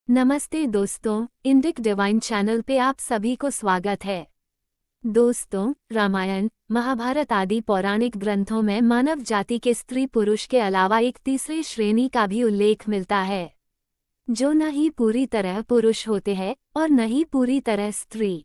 नमस्ते दोस्तों, Indic divine channel पे आप सभी को स्वागत है। दोस्तों, रामायण, महाभारत आदि पौराणिक ग्रंथों में मानव जाति के स्त्री पुरुष के अलावा एक तीसरी श्रेणी का भी उल्लेख मिलता है, जो न ही पूरी तरह पुरुष होते हैं और न ही पूरी तरह स्त्री।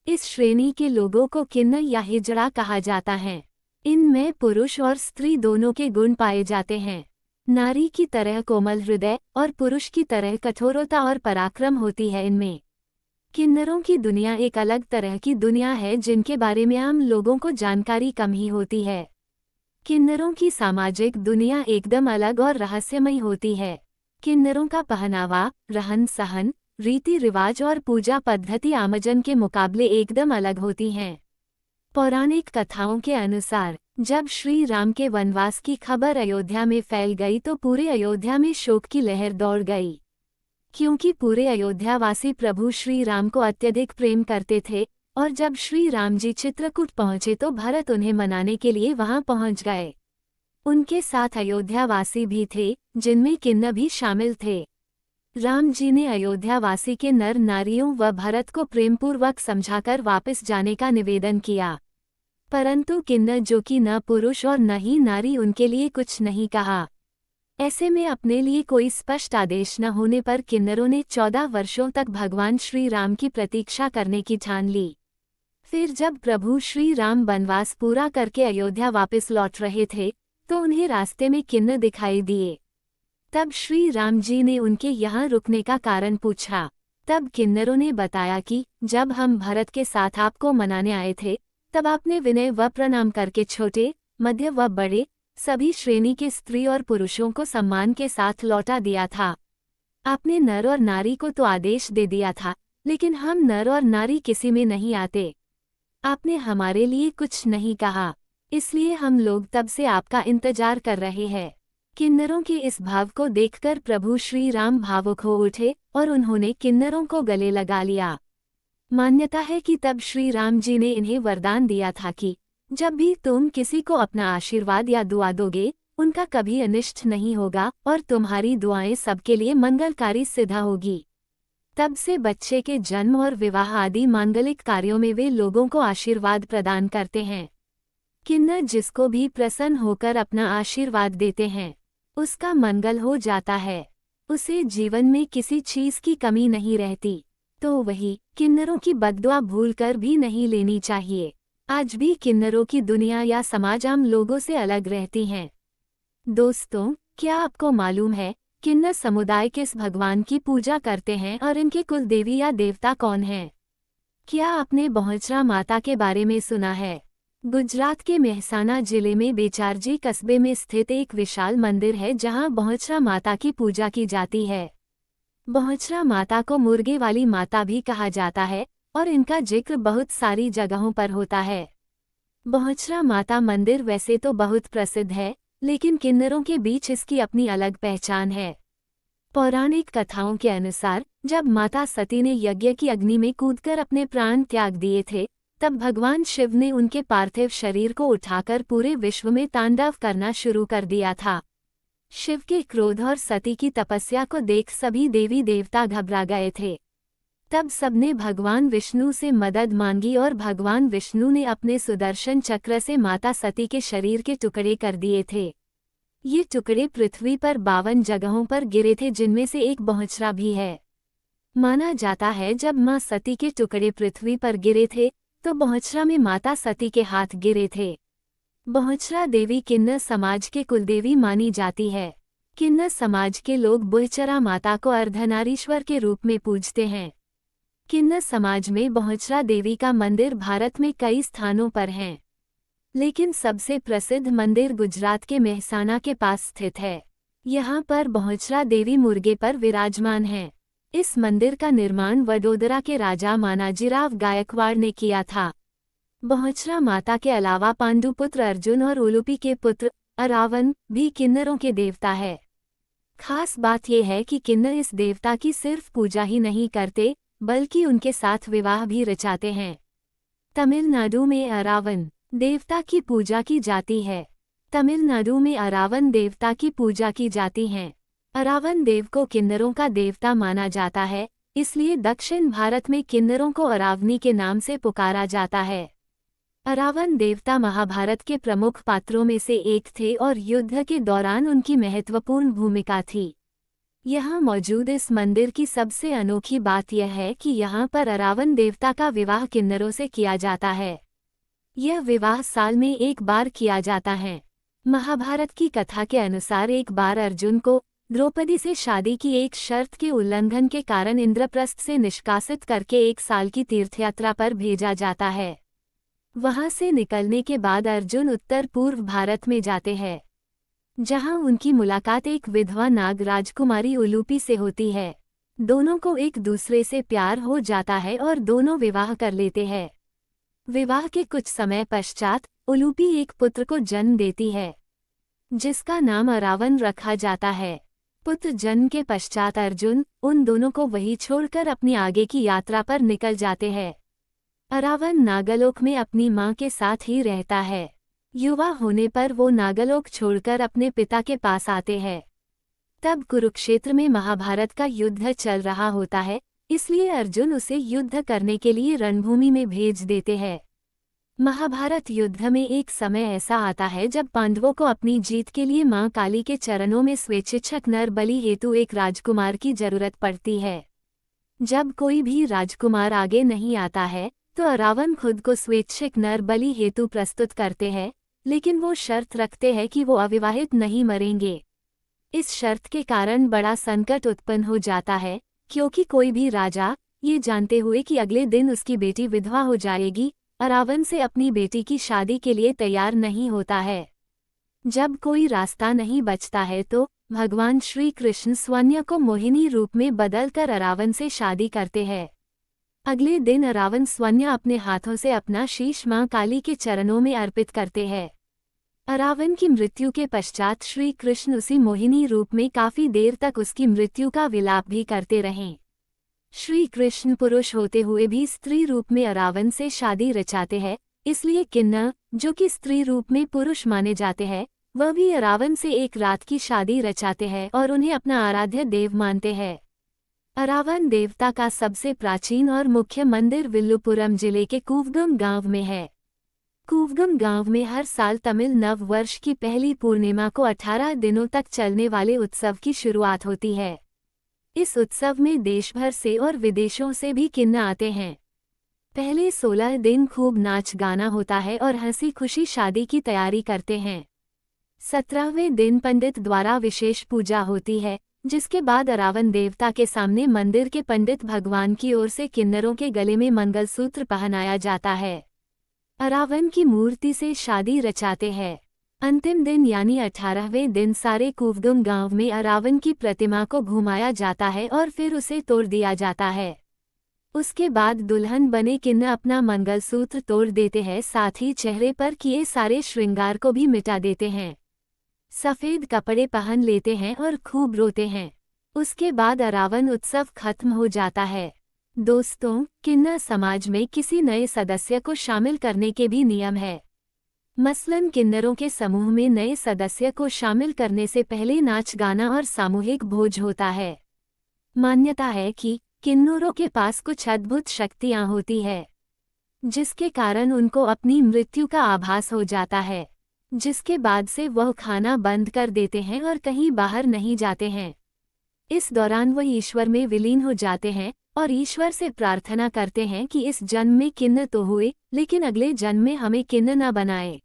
इस श्रेणी के लोगों को किन्नर या हिजड़ा कहा जाता है। इनमें पुरुष और स्त्री दोनों के गुण पाए जाते हैं। नारी की तरह कोमल हृदय और पुरुष की तरह कठोरता और पराक्रम होती है इनमें। किन्नरों की दुनिया एक अलग तरह की दुनिया है जिनके बारे में आम लोगों को जानकारी कम ही होती है। किन्नरों की सामाजिक दुनिया एकदम अलग और रहस्यमयी होती है। किन्नरों का पहनावा, रहन सहन, रीति रिवाज और पूजा पद्धति आमजन के मुकाबले एकदम अलग होती हैं। पौराणिक कथाओं के अनुसार जब श्री राम के वनवास की खबर अयोध्या में फैल गई तो पूरे अयोध्या में शोक की लहर दौड़ गई, क्योंकि पूरे अयोध्यावासी प्रभु श्री राम को अत्यधिक प्रेम करते थे और जब श्री राम जी चित्रकूट पहुंचे तो भरत उन्हें मनाने के लिए वहां पहुंच गए। उनके साथ अयोध्यावासी भी थे, जिनमें किन्नर भी शामिल थे। राम जी ने अयोध्यावासी के नर नारियों व भरत को प्रेमपूर्वक समझाकर वापस जाने का निवेदन किया, परंतु किन्नर जो कि न पुरुष और न ही नारी उनके लिए कुछ नहीं कहा। ऐसे में अपने लिए कोई स्पष्ट आदेश न होने पर किन्नरों ने 14 वर्षों तक भगवान श्री राम की प्रतीक्षा करने की ठान ली। फिर जब प्रभु श्री राम वनवास पूरा करके अयोध्या वापस लौट रहे थे तो उन्हें रास्ते में किन्नर दिखाई दिए। तब श्री राम जी ने उनके यहाँ रुकने का कारण पूछा। तब किन्नरों ने बताया कि जब हम भरत के साथ आपको मनाने आए थे तब आपने विनय व प्रणाम करके छोटे, मध्य व बड़े सभी श्रेणी के स्त्री और पुरुषों को सम्मान के साथ लौटा दिया था। आपने नर और नारी को तो आदेश दे दिया था, लेकिन हम नर और नारी किसी में नहीं आते। आपने हमारे लिए कुछ नहीं कहा, इसलिए हम लोग तब से आपका इंतजार कर रहे हैं। किन्नरों के इस भाव को देखकर प्रभु श्री राम भावुक हो उठे और उन्होंने किन्नरों को गले लगा लिया। मान्यता है कि तब श्री राम जी ने इन्हें वरदान दिया था कि जब भी तुम किसी को अपना आशीर्वाद या दुआ दोगे, उनका कभी अनिष्ट नहीं होगा और तुम्हारी दुआएं सबके लिए मंगलकारी सिद्ध होगी। तब से बच्चे के जन्म और विवाह आदि मांगलिक कार्यों में वे लोगों को आशीर्वाद प्रदान करते हैं। किन्नर जिसको भी प्रसन्न होकर अपना आशीर्वाद देते हैं, उसका मंगल हो जाता है। उसे जीवन में किसी चीज की कमी नहीं रहती। तो वही किन्नरों की बद्दुआ भूलकर भी नहीं लेनी चाहिए। आज भी किन्नरों की दुनिया या समाज आम लोगों से अलग रहती हैं। दोस्तों, क्या आपको मालूम है किन्नर समुदाय किस भगवान की पूजा करते हैं और इनके कुल देवी या देवता कौन हैं? क्या आपने बहोचरा माता के बारे में सुना है? गुजरात के मेहसाना जिले में बेचारजी कस्बे में स्थित एक विशाल मंदिर है जहां बहोचरा माता की पूजा की जाती है। बहोचरा माता को मुर्गे वाली माता भी कहा जाता है और इनका जिक्र बहुत सारी जगहों पर होता है। बहोचरा माता मंदिर वैसे तो बहुत प्रसिद्ध है, लेकिन किन्नरों के बीच इसकी अपनी अलग पहचान है। पौराणिक कथाओं के अनुसार जब माता सती ने यज्ञ की अग्नि में कूदकर अपने प्राण त्याग दिए थे, तब भगवान शिव ने उनके पार्थिव शरीर को उठाकर पूरे विश्व में तांडव करना शुरू कर दिया था। शिव के क्रोध और सती की तपस्या को देख सभी देवी देवता घबरा गए थे। तब सबने भगवान विष्णु से मदद मांगी और भगवान विष्णु ने अपने सुदर्शन चक्र से माता सती के शरीर के टुकड़े कर दिए थे। ये टुकड़े पृथ्वी पर 52 जगहों पर गिरे थे, जिनमें से एक बहोचरा भी है। माना जाता है जब मां सती के टुकड़े पृथ्वी पर गिरे थे तो बहोचरा में माता सती के हाथ गिरे थे। बहोचरा देवी किन्नर समाज के कुलदेवी मानी जाती है। किन्नर समाज के लोग बोहचरा माता को अर्धनारीश्वर के रूप में पूजते हैं। किन्नर समाज में बहोचरा देवी का मंदिर भारत में कई स्थानों पर हैं, लेकिन सबसे प्रसिद्ध मंदिर गुजरात के मेहसाना के पास स्थित है। यहाँ पर बहोचरा देवी मुर्गे पर विराजमान हैं। इस मंदिर का निर्माण वडोदरा के राजा मानाजीराव गायकवाड़ ने किया था। बहोचरा माता के अलावा पांडुपुत्र अर्जुन और उलूपी के पुत्र अरावन भी किन्नरों के देवता है। खास बात यह है कि किन्नर इस देवता की सिर्फ पूजा ही नहीं करते, बल्कि उनके साथ विवाह भी रचाते हैं। तमिलनाडु में अरावन देवता की पूजा की जाती है। तमिलनाडु में अरावन देवता की पूजा की जाती है। अरावन देव को किन्नरों का देवता माना जाता है, इसलिए दक्षिण भारत में किन्नरों को अरावनी के नाम से पुकारा जाता है। अरावन देवता महाभारत के प्रमुख पात्रों में से एक थे और युद्ध के दौरान उनकी महत्वपूर्ण भूमिका थी। यहाँ मौजूद इस मंदिर की सबसे अनोखी बात यह है कि यहाँ पर अरावन देवता का विवाह किन्नरों से किया जाता है। यह विवाह साल में एक बार किया जाता है। महाभारत की कथा के अनुसार एक बार अर्जुन को द्रौपदी से शादी की एक शर्त के उल्लंघन के कारण इंद्रप्रस्थ से निष्कासित करके 1 साल की तीर्थयात्रा पर भेजा जाता है। वहां से निकलने के बाद अर्जुन उत्तर पूर्व भारत में जाते हैं, जहां उनकी मुलाकात एक विधवा नाग राजकुमारी उलूपी से होती है। दोनों को एक दूसरे से प्यार हो जाता है और दोनों विवाह कर लेते हैं। विवाह के कुछ समय पश्चात उलूपी एक पुत्र को जन्म देती है, जिसका नाम अरावन रखा जाता है। पुत्र जन्म के पश्चात अर्जुन उन दोनों को वहीं छोड़कर अपनी आगे की यात्रा पर निकल जाते हैं। अरावन नागलोक में अपनी मां के साथ ही रहता है। युवा होने पर वो नागलोक छोड़कर अपने पिता के पास आते हैं। तब कुरुक्षेत्र में महाभारत का युद्ध चल रहा होता है, इसलिए अर्जुन उसे युद्ध करने के लिए रणभूमि में भेज देते हैं। महाभारत युद्ध में एक समय ऐसा आता है जब पांडवों को अपनी जीत के लिए मां काली के चरणों में स्वेच्छिक नर बलि हेतु एक राजकुमार की जरूरत पड़ती है। जब कोई भी राजकुमार आगे नहीं आता है तो अरावन खुद को स्वेच्छिक नर बलि हेतु प्रस्तुत करते हैं, लेकिन वो शर्त रखते हैं कि वो अविवाहित नहीं मरेंगे। इस शर्त के कारण बड़ा संकट उत्पन्न हो जाता है, क्योंकि कोई भी राजा ये जानते हुए कि अगले दिन उसकी बेटी विधवा हो जाएगी, अरावन से अपनी बेटी की शादी के लिए तैयार नहीं होता है। जब कोई रास्ता नहीं बचता है तो भगवान श्री कृष्ण स्वन्य को मोहिनी रूप में बदलकर अरावन से शादी करते हैं। अगले दिन अरावन स्वन्य अपने हाथों से अपना शीश मां काली के चरणों में अर्पित करते हैं। अरावन की मृत्यु के पश्चात श्री कृष्ण उसी मोहिनी रूप में काफी देर तक उसकी मृत्यु का विलाप भी करते रहे। श्री कृष्ण पुरुष होते हुए भी स्त्री रूप में अरावन से शादी रचाते हैं, इसलिए किन्नर, जो कि स्त्री रूप में पुरुष माने जाते हैं, वह भी अरावन से एक रात की शादी रचाते हैं और उन्हें अपना आराध्य देव मानते हैं। अरावन देवता का सबसे प्राचीन और मुख्य मंदिर विल्लुपुरम जिले के कूवगम गांव में है। कूवगम गांव में हर साल तमिल नव वर्ष की पहली पूर्णिमा को 18 दिनों तक चलने वाले उत्सव की शुरुआत होती है। इस उत्सव में देश भर से और विदेशों से भी किन्नर आते हैं। पहले 16 दिन खूब नाच गाना होता है और हंसी खुशी शादी की तैयारी करते हैं। 17वें दिन पंडित द्वारा विशेष पूजा होती है, जिसके बाद अरावन देवता के सामने मंदिर के पंडित भगवान की ओर से किन्नरों के गले में मंगलसूत्र पहनाया जाता है। अरावन की मूर्ति से शादी रचाते हैं। अंतिम दिन यानी 18वें दिन सारे कूवगम गांव में अरावन की प्रतिमा को घुमाया जाता है और फिर उसे तोड़ दिया जाता है। उसके बाद दुल्हन बने किन्नर अपना मंगलसूत्र तोड़ देते हैं, साथ ही चेहरे पर किए सारे श्रृंगार को भी मिटा देते हैं। सफेद कपड़े पहन लेते हैं और खूब रोते हैं। उसके बाद अरावन उत्सव खत्म हो जाता है। दोस्तों, किन्नर समाज में किसी नए सदस्य को शामिल करने के भी नियम है। मसलन किन्नरों के समूह में नए सदस्य को शामिल करने से पहले नाच गाना और सामूहिक भोज होता है। मान्यता है कि किन्नरों के पास कुछ अद्भुत शक्तियां होती है, जिसके कारण उनको अपनी मृत्यु का आभास हो जाता है, जिसके बाद से वह खाना बंद कर देते हैं और कहीं बाहर नहीं जाते हैं। इस दौरान वह ईश्वर में विलीन हो जाते हैं और ईश्वर से प्रार्थना करते हैं कि इस जन्म में किन्नर तो हुए, लेकिन अगले जन्म में हमें किन्नर न बनाए।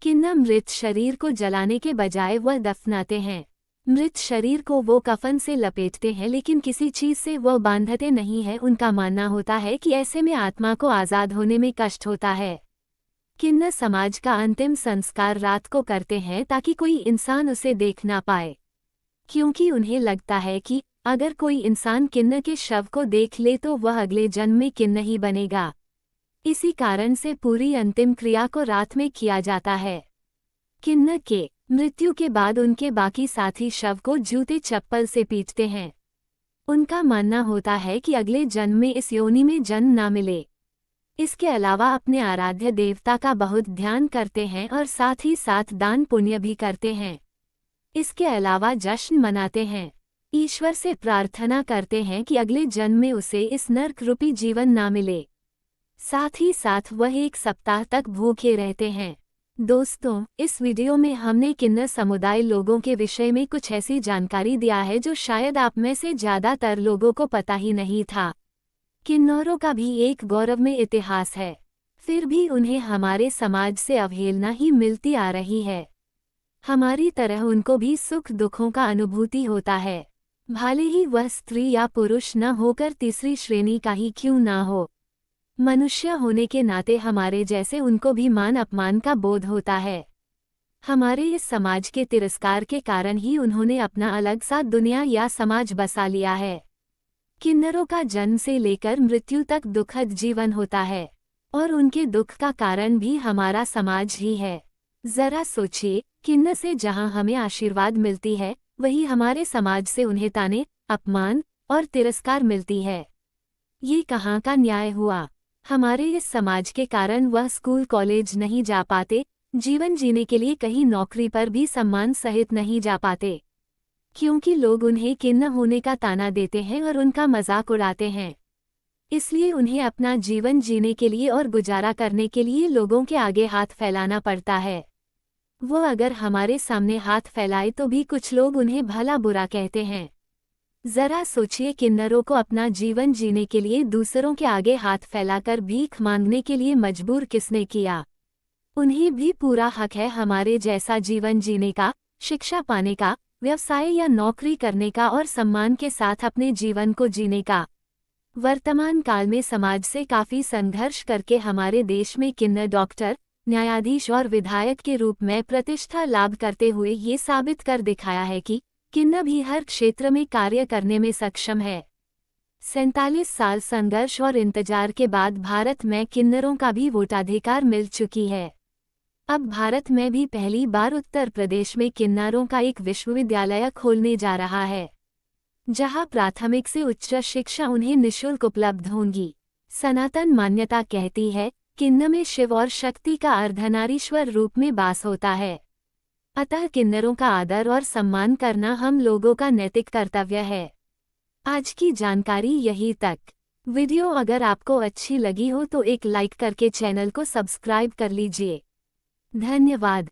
किन्नर मृत शरीर को जलाने के बजाय वह दफनाते हैं। मृत शरीर को वो कफन से लपेटते हैं, लेकिन किसी चीज से वह बांधते नहीं है। उनका मानना होता है कि ऐसे में आत्मा को आजाद होने में कष्ट होता है। किन्नर समाज का अंतिम संस्कार रात को करते हैं ताकि कोई इंसान उसे देख ना पाए, क्योंकि उन्हें लगता है कि अगर कोई इंसान किन्नर के शव को देख ले तो वह अगले जन्म में किन्नर ही बनेगा। इसी कारण से पूरी अंतिम क्रिया को रात में किया जाता है। किन्नर के मृत्यु के बाद उनके बाकी साथी शव को जूते चप्पल से पीटते हैं। उनका मानना होता है कि अगले जन्म में इस योनि में जन्म ना मिले। इसके अलावा अपने आराध्य देवता का बहुत ध्यान करते हैं और साथ ही साथ दान पुण्य भी करते हैं। इसके अलावा जश्न मनाते हैं, ईश्वर से प्रार्थना करते हैं कि अगले जन्म में उसे इस नर्क रूपी जीवन ना मिले। साथ ही साथ वह 1 सप्ताह तक भूखे रहते हैं। दोस्तों, इस वीडियो में हमने किन्नर समुदाय लोगों के विषय में कुछ ऐसी जानकारी दिया है जो शायद आप में से ज़्यादातर लोगों को पता ही नहीं था। किन्नौरों का भी एक गौरवमय इतिहास है, फिर भी उन्हें हमारे समाज से अवहेलना ही मिलती आ रही है। हमारी तरह उनको भी सुख दुखों का अनुभूति होता है, भले ही वह स्त्री या पुरुष न होकर तीसरी श्रेणी का ही क्यों ना हो। मनुष्य होने के नाते हमारे जैसे उनको भी मान अपमान का बोध होता है। हमारे इस समाज के तिरस्कार के कारण ही उन्होंने अपना अलग सा दुनिया या समाज बसा लिया है। किन्नरों का जन्म से लेकर मृत्यु तक दुखद जीवन होता है और उनके दुख का कारण भी हमारा समाज ही है। जरा सोचिए, किन्नर से जहां हमें आशीर्वाद मिलती है, वही हमारे समाज से उन्हें ताने, अपमान और तिरस्कार मिलती है। ये कहाँ का न्याय हुआ? हमारे इस समाज के कारण वह स्कूल कॉलेज नहीं जा पाते, जीवन जीने के लिए कहीं नौकरी पर भी सम्मान सहित नहीं जा पाते, क्योंकि लोग उन्हें किन्नर होने का ताना देते हैं और उनका मजाक उड़ाते हैं। इसलिए उन्हें अपना जीवन जीने के लिए और गुजारा करने के लिए लोगों के आगे हाथ फैलाना पड़ता है। वो अगर हमारे सामने हाथ फैलाए तो भी कुछ लोग उन्हें भला बुरा कहते हैं। जरा सोचिए, किन्नरों को अपना जीवन जीने के लिए दूसरों के आगे हाथ फैलाकर भीख मांगने के लिए मजबूर किसने किया? उन्हें भी पूरा हक है हमारे जैसा जीवन जीने का, शिक्षा पाने का, व्यवसाय या नौकरी करने का और सम्मान के साथ अपने जीवन को जीने का। वर्तमान काल में समाज से काफी संघर्ष करके हमारे देश में किन्नर डॉक्टर, न्यायाधीश और विधायक के रूप में प्रतिष्ठा लाभ करते हुए ये साबित कर दिखाया है कि किन्नर भी हर क्षेत्र में कार्य करने में सक्षम है। 47 साल संघर्ष और इंतजार के बाद भारत में किन्नरों का भी वोटाधिकार मिल चुकी है। अब भारत में भी पहली बार उत्तर प्रदेश में किन्नरों का एक विश्वविद्यालय खोलने जा रहा है, जहां प्राथमिक से उच्च शिक्षा उन्हें निःशुल्क उपलब्ध होंगी। सनातन मान्यता कहती है, किन्नर में शिव और शक्ति का अर्धनारीश्वर रूप में वास होता है। अतः किन्नरों का आदर और सम्मान करना हम लोगों का नैतिक कर्तव्य है। आज की जानकारी यही तक। वीडियो अगर आपको अच्छी लगी हो तो एक लाइक करके चैनल को सब्सक्राइब कर लीजिए। धन्यवाद।